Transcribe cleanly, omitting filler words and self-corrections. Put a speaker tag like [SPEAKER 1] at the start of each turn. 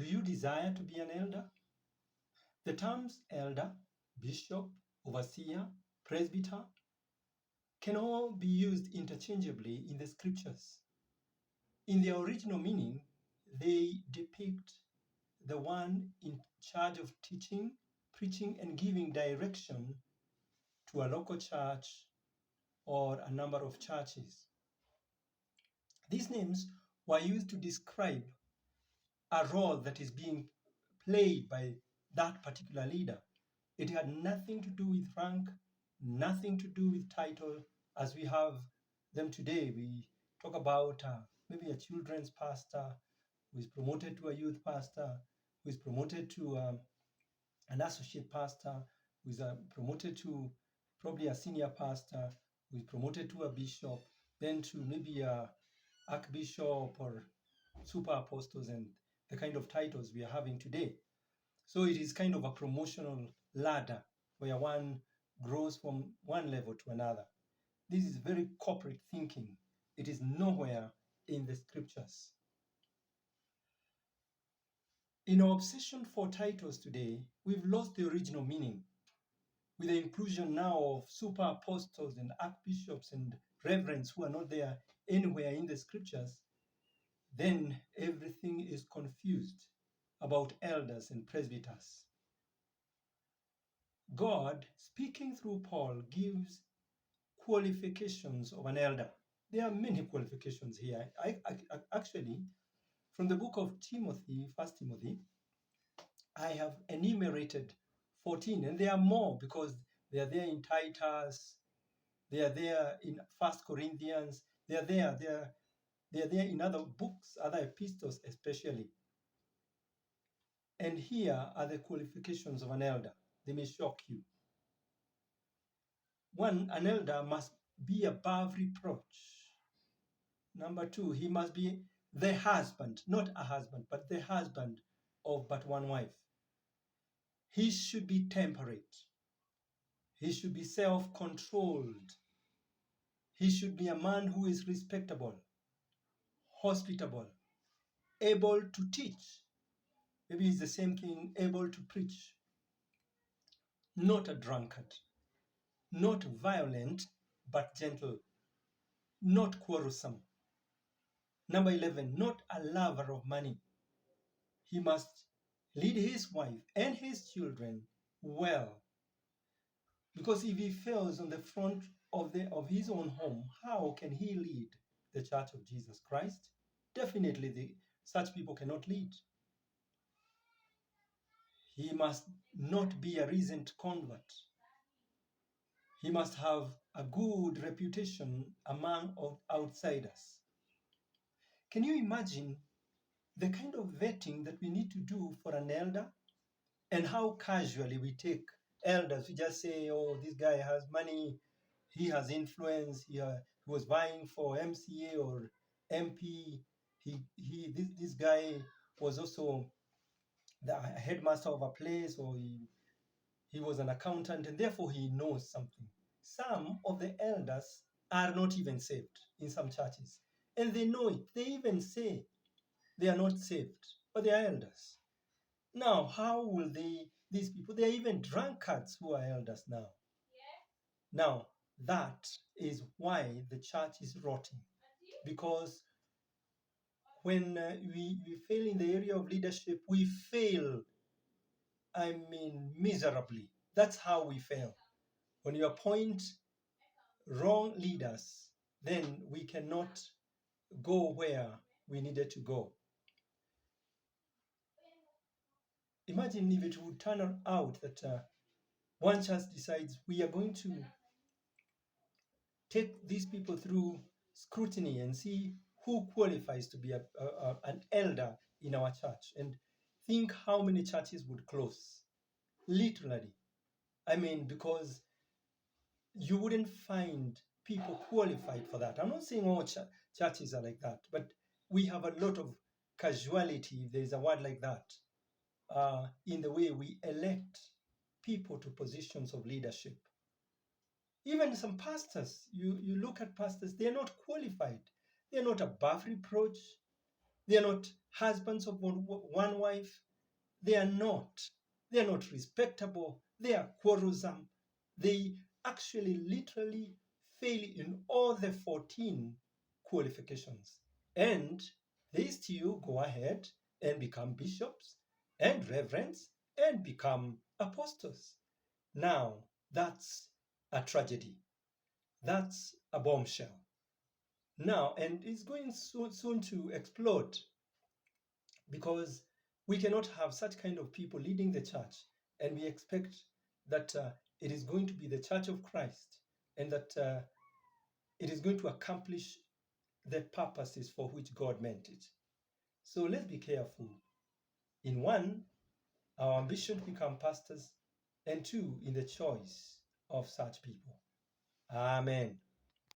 [SPEAKER 1] Do you desire to be an elder? The terms elder, bishop, overseer, presbyter can all be used interchangeably in the scriptures. In their original meaning, they depict the one in charge of teaching, preaching, and giving direction to a local church or a number of churches. These names were used to describe a role that is being played by that particular leader. It had nothing to do with rank, nothing to do with title as we have them today. We talk about maybe a children's pastor who is promoted to a youth pastor, who is promoted to an associate pastor, who is promoted to probably a senior pastor, who is promoted to a bishop, then to maybe a archbishop or super apostles and the kind of titles we are having today. So it is kind of a promotional ladder where one grows from one level to another. This is very corporate thinking. It is nowhere in the scriptures. In our obsession for titles today, we've lost the original meaning. With the inclusion now of super apostles and archbishops and reverends who are not there anywhere in the scriptures, then everything is confused about elders and presbyters. God, speaking through Paul, gives qualifications of an elder. There are many qualifications here. I actually, from the book of Timothy, 1 Timothy, I have enumerated 14, and there are more because they are there in Titus, they are there in 1 Corinthians, they are there in other books, other epistles especially. And here are the qualifications of an elder. They may shock you. One, an elder must be above reproach. Number two, he must be the husband, not a husband, but the husband of but one wife. He should be temperate. He should be self-controlled. He should be a man who is respectable, hospitable, able to teach. Maybe it's the same thing, able to preach. Not a drunkard, not violent, but gentle, not quarrelsome. Number 11, not a lover of money. He must lead his wife and his children well. Because if he fails on the front of his own home, how can he lead the Church of Jesus Christ? Definitely, such people cannot lead. He must not be a recent convert. He must have a good reputation among outsiders. Can you imagine the kind of vetting that we need to do for an elder and how casually we take elders? We just say, oh, this guy has money, he has influence, he was vying for MCA or MP, this guy was also the headmaster of a place, or he was an accountant, and therefore he knows something. Some of the elders are not even saved in some churches, and they know it. They even say they are not saved, but they are elders. Now, how will these people, they are even drunkards who are elders now. Now, that is why the church is rotting, because when we fail in the area of leadership, we fail, miserably. That's how we fail. When you appoint wrong leaders, then we cannot go where we needed to go. Imagine if it would turn out that one church decides we are going to take these people through scrutiny and see who qualifies to be an elder in our church, and think how many churches would close. Literally. Because you wouldn't find people qualified for that. I'm not saying all churches are like that, but we have a lot of casualty, if there's a word like that, in the way we elect people to positions of leadership. Even some pastors, you look at pastors, they're not qualified. They're not above reproach. They are not husbands of one wife. They are not. They are not respectable. They are quarrelsome. They actually literally fail in all the 14 qualifications. And they still go ahead and become bishops and reverends and become apostles. Now, that's a tragedy. That's a bombshell. Now, and it's going soon to explode, because we cannot have such kind of people leading the church and we expect that it is going to be the church of Christ and that it is going to accomplish the purposes for which God meant it. So let's be careful. In one, our ambition to become pastors, and two, in the choice of such people. Amen.